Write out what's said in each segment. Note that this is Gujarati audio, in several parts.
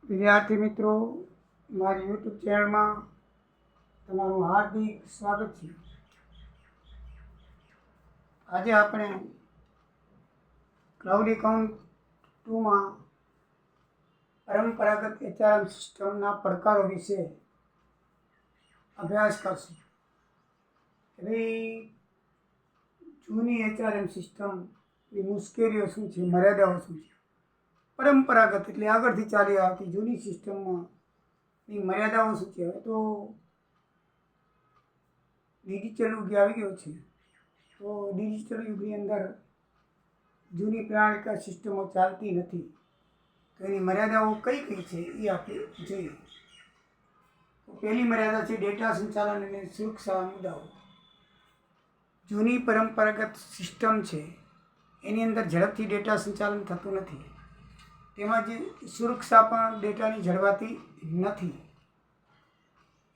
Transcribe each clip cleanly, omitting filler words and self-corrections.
વિદ્યાર્થી મિત્રો, મારી યુટ્યુબ ચેનલમાં તમારું હાર્દિક સ્વાગત છે. આજે આપણે ક્લાઉડ એકાઉન્ટ 2માં પરંપરાગત એચઆરએમ સિસ્ટમના પડકારો વિશે અભ્યાસ કરશું. એવી જૂની એચઆરએમ સિસ્ટમની મુશ્કેલીઓ શું છે, મર્યાદાઓ શું છે. પરંપરાગત એટલે આગળથી ચાલી આવતી જૂની સિસ્ટમમાં ની મર્યાદાઓ શું છે. હવે તો ડિજિટલ યુગ આવી ગયો છે, તો ડિજિટલ યુગની અંદર જૂની પ્રણાલિકા સિસ્ટમો ચાલતી નથી. તો એની મર્યાદાઓ કઈ કઈ છે એ આપણે જોઈએ. તો પહેલી મર્યાદા છે ડેટા સંચાલન અને સુરક્ષા મુદ્દાઓ. જૂની પરંપરાગત સિસ્ટમ છે એની અંદર ઝડપથી ડેટા સંચાલન થતું નથી. તેમજ સુરક્ષા પણ ડેટાની જળવાતી નથી.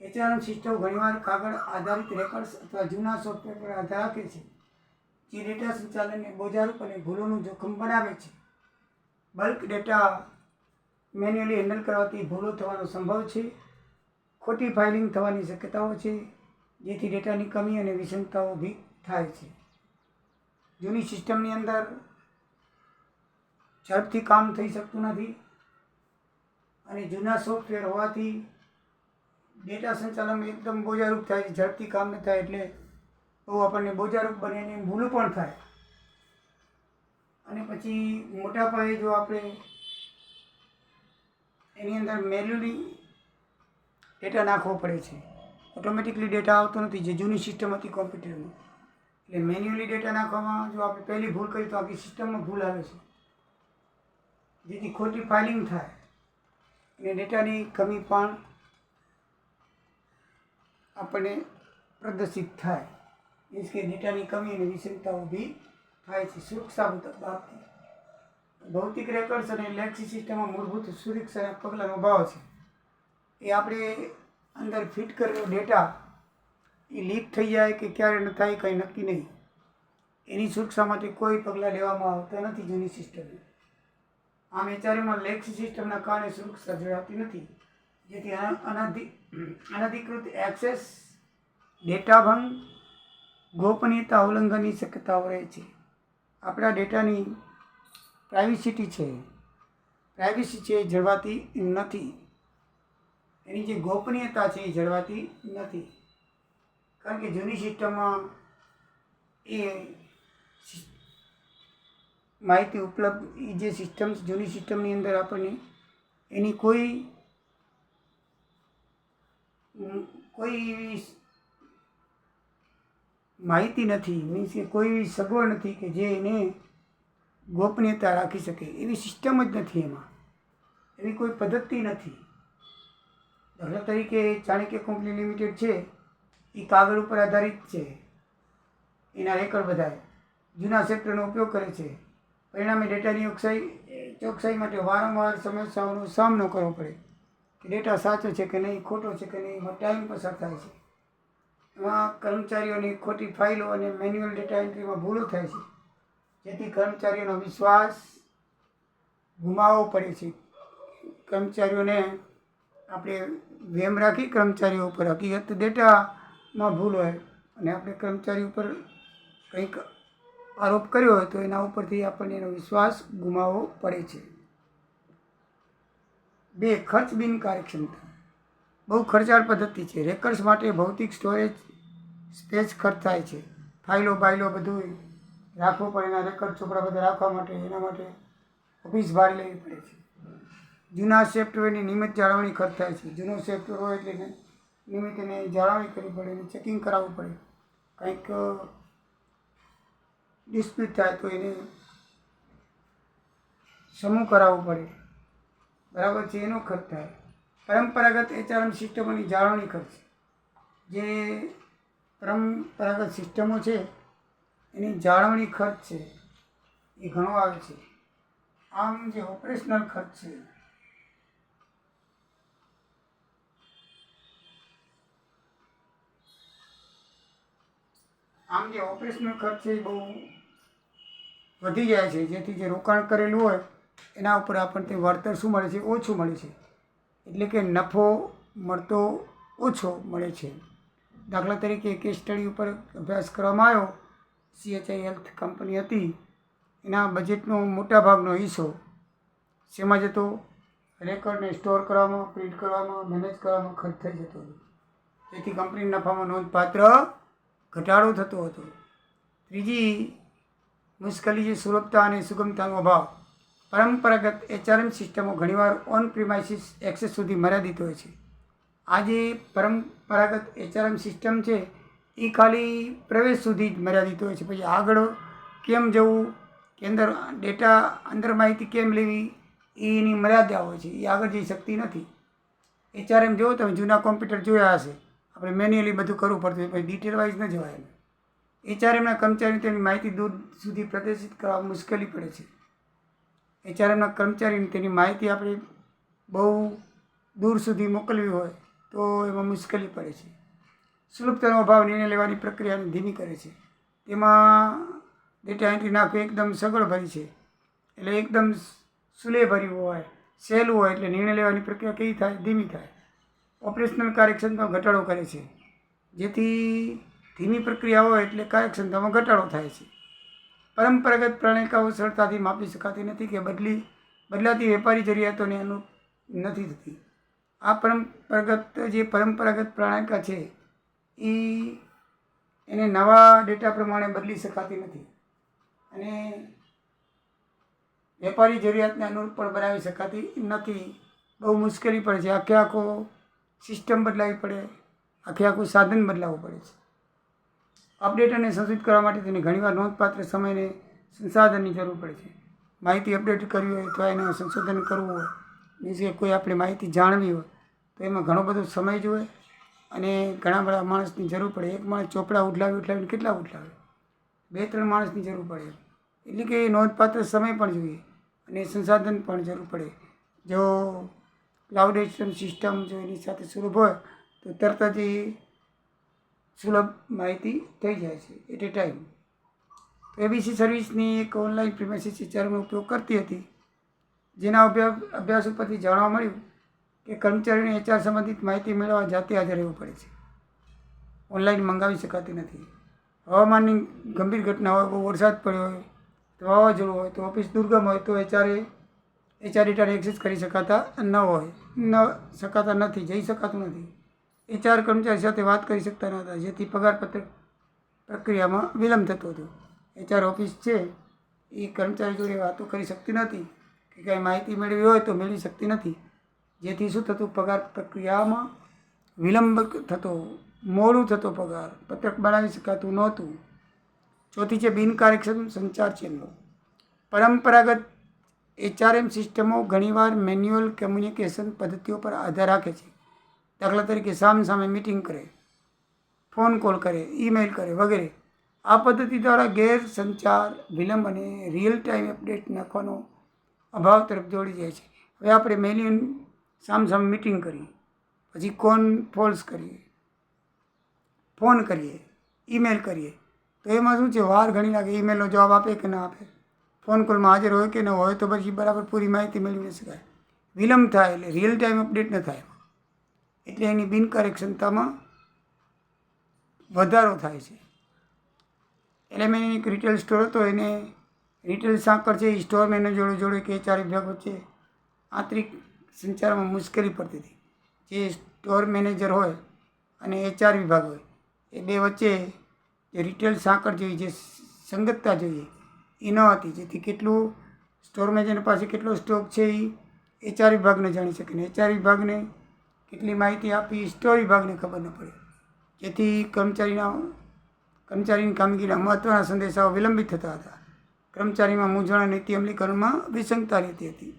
એચઆરએમ સિસ્ટમ ઘણીવાર કાગળ આધારિત રેકર્ડ્સ અથવા જૂના સોફ્ટવેર પર આધાર રાખે છે, જે ડેટા સંચાલનને બોજારૂપ અને ભૂલોનું જોખમ બનાવે છે. બલ્ક ડેટા મેન્યુઅલી હેન્ડલ કરવાથી ભૂલો થવાનો સંભવ છે. ખોટી ફાઇલિંગ થવાની શક્યતાઓ છે, જેથી ડેટાની કમી અને વિષમતાઓ ઊભી થાય છે. જૂની સિસ્ટમની અંદર ઝડપથી કામ થઈ શકતું નથી અને જૂના સોફ્ટવેર હોવાથી ડેટા સંચાલન એકદમ બોજારૂપ થાય છે. ઝડપથી કામ ન થાય એટલે બહુ આપણને બોજારૂપ બને અને ભૂલું પણ થાય. અને પછી મોટા પાયે જો આપણે એની અંદર મેન્યુઅલી ડેટા નાખવો પડે છે, ઓટોમેટિકલી ડેટા આવતો નથી, જે જૂની સિસ્ટમ હતી કોમ્પ્યુટરમાં. એટલે મેન્યુઅલી ડેટા નાખવામાં જો આપણે પહેલી ભૂલ કરીએ તો આખી સિસ્ટમમાં ભૂલ આવે છે, જેથી ખોટી ફાઇલિંગ થાય અને ડેટાની કમી પણ આપણને પ્રદર્શિત થાય. મીન્સ કે ડેટાની કમી અને વિષમતા ઊભી થાય છે. સુરક્ષા બાબતે ભૌતિક રેકર્ડ્સ અને લેક્સી સિસ્ટમમાં મૂળભૂત સુરક્ષાના પગલાંનો અભાવ છે. એ આપણે અંદર ફિટ કરેલો ડેટા એ લીક થઈ જાય કે ક્યારે ન થાય કંઈ નક્કી નહીં. એની સુરક્ષા માટે કોઈ પગલાં લેવામાં આવતા નથી જૂની સિસ્ટમમાં. આમ એચઆરએમમાં લેક્સી સિસ્ટમના કારણે સુરક્ષા જળવાતી નથી, જેથી અનધિકૃત એક્સેસ, ડેટા ભંગ, ગોપનીયતા ઉલ્લંઘનની શક્યતાઓ રહે છે. આપણા ડેટાની પ્રાઇવેસી છે એ જળવાતી નથી. એની જે ગોપનીયતા છે એ જળવાતી નથી, કારણ કે જૂની સિસ્ટમમાં એ માહિતી ઉપલબ્ધ એ જે સિસ્ટમ જૂની સિસ્ટમની અંદર આપણને એની કોઈ માહિતી નથી. મીન્સ કે કોઈ સગવડ નથી કે જે એને ગોપનીયતા રાખી શકે. એવી સિસ્ટમ જ નથી, એમાં એવી કોઈ પદ્ધતિ નથી. દાખલા તરીકે ચાણક્ય કંપની લિમિટેડ છે એ કાગળ ઉપર આધારિત છે. એના રેકર્ડ બધા જૂના સેક્ટરનો ઉપયોગ કરે છે. પરિણામે ડેટાની ચોકસાઈ માટે વારંવાર સમસ્યાઓનો સામનો કરવો પડે કે ડેટા સાચો છે કે નહીં, ખોટો છે કે નહીં. એમાં ટાઈમ પસાર થાય છે. એમાં કર્મચારીઓની ખોટી ફાઇલો અને મેન્યુઅલ ડેટા એન્ટ્રીમાં ભૂલો થાય છે, જેથી કર્મચારીઓનો વિશ્વાસ ગુમાવવો પડે છે. કર્મચારીઓને આપણે વેમ રાખી કર્મચારીઓ ઉપર, હકીકત ડેટામાં ભૂલ હોય અને આપણે કર્મચારી ઉપર કંઈક આરોપ કર્યો હોય તો એના ઉપરથી આપણને એનો વિશ્વાસ ગુમાવવો પડે છે. 2. ખર્ચ બિન કાર્યક્ષમતા. બહુ ખર્ચાળ પદ્ધતિ છે. રેકર્ડ્સ માટે ભૌતિક સ્ટોરેજ સ્પેસ ખર્ચ થાય છે. ફાઇલો બધું રાખવું પડે. એના રેકર્ડ ચોપડા બધા રાખવા માટે એના માટે ઓફિસ ભાડે લેવી પડે છે. જૂના સોફ્ટવેરની નિયમિત જાળવણી ખર્ચ થાય છે. જૂનો સોફ્ટવેર હોય એટલે નિયમિત એને જાળવણી કરવી પડે, એને ચેકિંગ કરાવવું પડે. કંઈક ડિસ્પ્યુટ થાય તો એને સમૂહ કરાવવું પડે, બરાબર છે. એનો ખર્ચ થાય. પરંપરાગત એચઆરએમ સિસ્ટમોની જાળવણી ખર્ચ. જે પરંપરાગત સિસ્ટમો છે એની જાળવણી ખર્ચ છે એ ઘણો આવે છે. આમ જે ઓપરેશનલ ખર્ચ છે એ બહુ વધી જાય છે, જેથી જે રોકાણ કરેલું હોય એના ઉપર આપણને વળતર શું મળે છે, ઓછું મળે છે. એટલે કે નફો મળતો ઓછો મળે છે. દાખલા તરીકે કેસ સ્ટડી ઉપર અભ્યાસ કરવામાં આવ્યો. CHI હેલ્થ કંપની હતી, એના બજેટનો મોટા ભાગનો હિસ્સો શેમાં જતો? રેકોર્ડને સ્ટોર કરવામાં, પ્રિન્ટ કરવામાં, મેનેજ કરવામાં ખર્ચ થઈ જતો હતો. જેથી કંપનીના નફામાં નોંધપાત્ર ઘટાડો થતો હતો. ત્રીજી મુશ્કેલી છે સુલભતા અને સુગમતાનો અભાવ. પરંપરાગત HRM સિસ્ટમો ઘણીવાર ઓન પ્રિમાઇસિસ એક્સેસ સુધી મર્યાદિત હોય છે. આ જે પરંપરાગત HRM સિસ્ટમ છે એ ખાલી પ્રવેશ સુધી જ મર્યાદિત હોય છે. પછી આગળ કેમ જવું, કે અંદર ડેટા, અંદર માહિતી કેમ લેવી, એની મર્યાદા હોય છે. એ આગળ જઈ શકતી નથી. HRM જુઓ, તમે જૂના કોમ્પ્યુટર જોયા હશે, આપણે મેન્યુઅલી બધું કરવું પડતું હોય, પછી ડિટેલ વાઇઝ ન જવાય. HRMના કર્મચારીને તેની માહિતી દૂર સુધી પ્રદર્શિત કરવા મુશ્કેલી પડે છે. HRMના કર્મચારીને તેની માહિતી આપણે બહુ દૂર સુધી મોકલવી હોય તો એમાં મુશ્કેલી પડે છે. સુલભતાનો અભાવ નિર્ણય લેવાની પ્રક્રિયાને ધીમી કરે છે. તેમાં ડેટા એન્ટ્રી નાખવી એકદમ સગવડભરી છે, એટલે એકદમ સુલેભર્યું હોય, સહેલું હોય, એટલે નિર્ણય લેવાની પ્રક્રિયા કેવી થાય? ધીમી થાય. ઓપરેશનલ કાર્યક્ષમતામાં ઘટાડો કરે છે. જેથી ધીમી પ્રક્રિયા હોય એટલે કાર્યક્ષમતામાં ઘટાડો થાય છે. પરંપરાગત પ્રણાલિકાઓ સરળતાથી માપી શકાતી નથી કે બદલાતી વેપારી જરૂરિયાતોને અનુરૂપ નથી થતી. આ પરંપરાગત પ્રણાલિકા છે એને નવા ડેટા પ્રમાણે બદલી શકાતી નથી અને વેપારી જરૂરિયાતને અનુરૂપ પણ બનાવી શકાતી નથી. બહુ મુશ્કેલી પડે છે. આખો સિસ્ટમ બદલાવી પડે, આખું સાધન બદલાવવું પડે છે. અપડેટ અને સંશોધિત કરવા માટે તેને ઘણીવાર નોંધપાત્ર સમયને સંસાધનની જરૂર પડે છે. માહિતી અપડેટ કરવી હોય તો એને સંશોધન કરવું હોય, મીન્સ કે કોઈ આપણે માહિતી જાણવી હોય તો એમાં ઘણો બધો સમય જોઈએ અને ઘણા બધા માણસની જરૂર પડે. એક માણસ ચોપડા ઉઠલાવીને કેટલા ઉઠલાવે? 2-3 માણસની જરૂર પડે. એટલે કે નોંધપાત્ર સમય પણ જોઈએ અને સંસાધન પણ જરૂર પડે. જો ક્લાઉડ સિસ્ટમ જો એની સાથે સુલભ હોય તો તરત જ એ સુલભ માહિતી થઈ જાય છે એટ એ ટાઈમ. તો ABC સર્વિસની એક ઓનલાઈન પ્રિમાઇસિસ HRMનો ઉપયોગ કરતી હતી, જેના અભ્યાસ ઉપરથી જાણવા મળ્યું કે કર્મચારીઓને HR સંબંધિત માહિતી મેળવવા જાતે હાજર રહેવું પડે છે. ઓનલાઈન મંગાવી શકાતી નથી. હવામાનની ગંભીર ઘટના હોય, બહુ વરસાદ પડ્યો હોય, તો વાવાઝોડું હોય, તો ઓફિસ દુર્ગમ હોય, તો HR ડેટાને એક્સેસ કરી શકાતા નથી, જઈ શકાતું નથી. HR કર્મચારી સાથે વાત કરી શકતા ન હતા, જેથી પગારપત્ર પ્રક્રિયામાં વિલંબ થતો હતો. HR ઓફિસ છે એ કર્મચારી જોડે વાતો કરી શકતી નથી કે કાંઈ માહિતી મેળવી હોય તો મેળવી શકતી નથી, જેથી શું થતું? પગાર પ્રક્રિયામાં વિલંબ થતો, મોડું થતો, પગાર પત્રક બનાવી શકાતું નહોતું. ચોથી છે બિનકાર્યક્ષમ સંચાર ચેનલો. પરંપરાગત HRM સિસ્ટમો ઘણીવાર મેન્યુઅલ કમ્યુનિકેશન પદ્ધતિઓ પર આધાર રાખે છે. દાખલા તરીકે સામે મિટિંગ કરે, ફોન કોલ કરે, ઈમેલ કરે વગેરે. આ પદ્ધતિ દ્વારા ગેરસંચાર, વિલંબ અને રિયલ ટાઈમ અપડેટ નાખવાનો અભાવ તરફ દોડી જાય છે. હવે આપણે મેન્યુઅલ સામે મિટિંગ કરીએ, પછી કોન્ફોલ્સ કરીએ, ફોન કરીએ, ઈમેલ કરીએ, તો એમાં શું છે? વાર ઘણી લાગે. ઈમેલનો જવાબ આપે કે ના આપે, ફોન કોલમાં હાજર હોય કે ન હોય, તો પછી બરાબર પૂરી માહિતી મેળવી ન શકાય. વિલંબ થાય એટલે રિયલ ટાઈમ અપડેટ ન થાય, એટલે એની બિનકાર્યક્ષમતામાં વધારો થાય છે. LMN એક રિટેલ સ્ટોર હતો, એને રિટેલ સાંકળ છે એ સ્ટોર મેનેજરો જોડે કે HR વિભાગ વચ્ચે આંતરિક સંચારમાં મુશ્કેલી પડતી હતી. જે સ્ટોર મેનેજર હોય અને HR વિભાગ હોય એ બે વચ્ચે જે રિટેલ સાંકળ જોઈએ, જે સંગતતા જોઈએ, એ ન હતી. જેથી કેટલું સ્ટોર મેનેજર પાસે કેટલો સ્ટોક છે એ HR વિભાગને જાણી શકે ને HR વિભાગને કેટલી માહિતી આપી સ્ટોર વિભાગને ખબર ન પડે. જેથી કર્મચારીની કામગીરીના મહત્ત્વના સંદેશાઓ વિલંબિત થતા હતા. કર્મચારીમાં મૂંઝવણ અને નીતિ અમલીકરણમાં વિસંગતતા રહેતી હતી.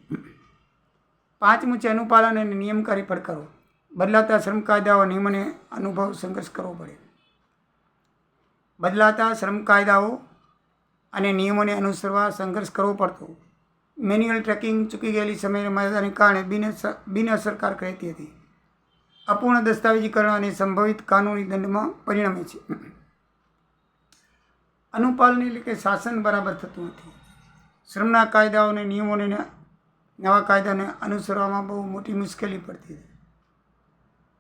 5મું છે અનુપાલન અને નિયમનકારી પડકારો. બદલાતા શ્રમ કાયદાઓ નિયમોને સંઘર્ષ કરવો પડે. બદલાતા શ્રમ કાયદાઓ અને નિયમોને અનુસરવા સંઘર્ષ કરવો પડતો. મેન્યુઅલ ટ્રેકિંગ, ચૂકી ગયેલી સમયમર્યાદાને કારણે બિનઅસરકારક રહેતી હતી. અપૂર્ણ દસ્તાવેજીકરણ અને સંભવિત કાનૂની દંડમાં પરિણમે છે. અનુપાલન એટલે કે શાસન બરાબર થતું નથી. શ્રમના કાયદાઓ અને નવા કાયદાને અનુસરવામાં બહુ મોટી મુશ્કેલી પડતી હતી,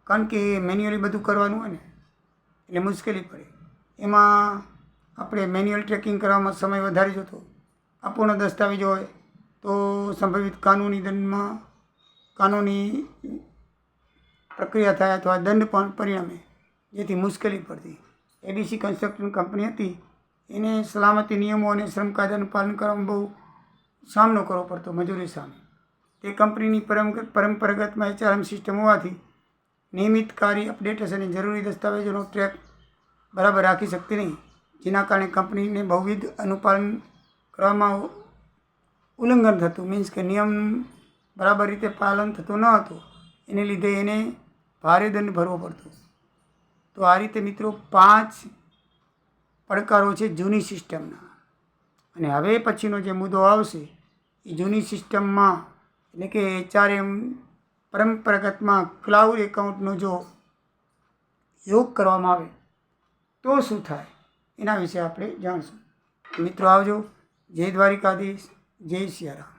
કારણ કે મેન્યુઅલી બધું કરવાનું હોય ને એટલે મુશ્કેલી પડે. એમાં આપણે મેન્યુઅલ ટ્રેકિંગ કરવામાં સમય વધારી જતો, અપૂર્ણ દસ્તાવેજો હોય તો સંભવિત કાનૂની દંડમાં કાનૂની પ્રક્રિયા થાય અથવા દંડ પણ પરિણમે, જેથી મુશ્કેલી પડતી. એબીસી કન્સ્ટ્રક્શન કંપની હતી, એને સલામતી નિયમો અને શ્રમ કાયદાનું પાલન કરવામાં બહુ સામનો કરવો પડતો મજૂરી સામે. તે કંપનીની પરંપરાગતમાં HRM સિસ્ટમ હોવાથી નિયમિત કાર્ય અપડેટ્સ અને જરૂરી દસ્તાવેજોનો ટ્રેક બરાબર રાખી શકતી નહીં, જેના કારણે કંપનીને બહુવિધ અનુપાલન કરવામાં ઉલ્લંઘન થતું, મીન્સ કે નિયમ બરાબર રીતે પાલન થતું ન હતું, એને લીધે એને ભારે દંડ ભરવો પડતો. તો આ રીતે મિત્રો 5 પડકારો છે જૂની સિસ્ટમના. અને હવે પછીનો જે મુદ્દો આવશે એ જૂની સિસ્ટમમાં એટલે કે HRM પરંપરાગતમાં ક્લાઉડ એકાઉન્ટનો જો યોગ કરવામાં આવે તો શું થાય, એના વિશે આપણે જાણશું. મિત્રો આવજો. જય દ્વારિકાધીશ, જય સિયારામ.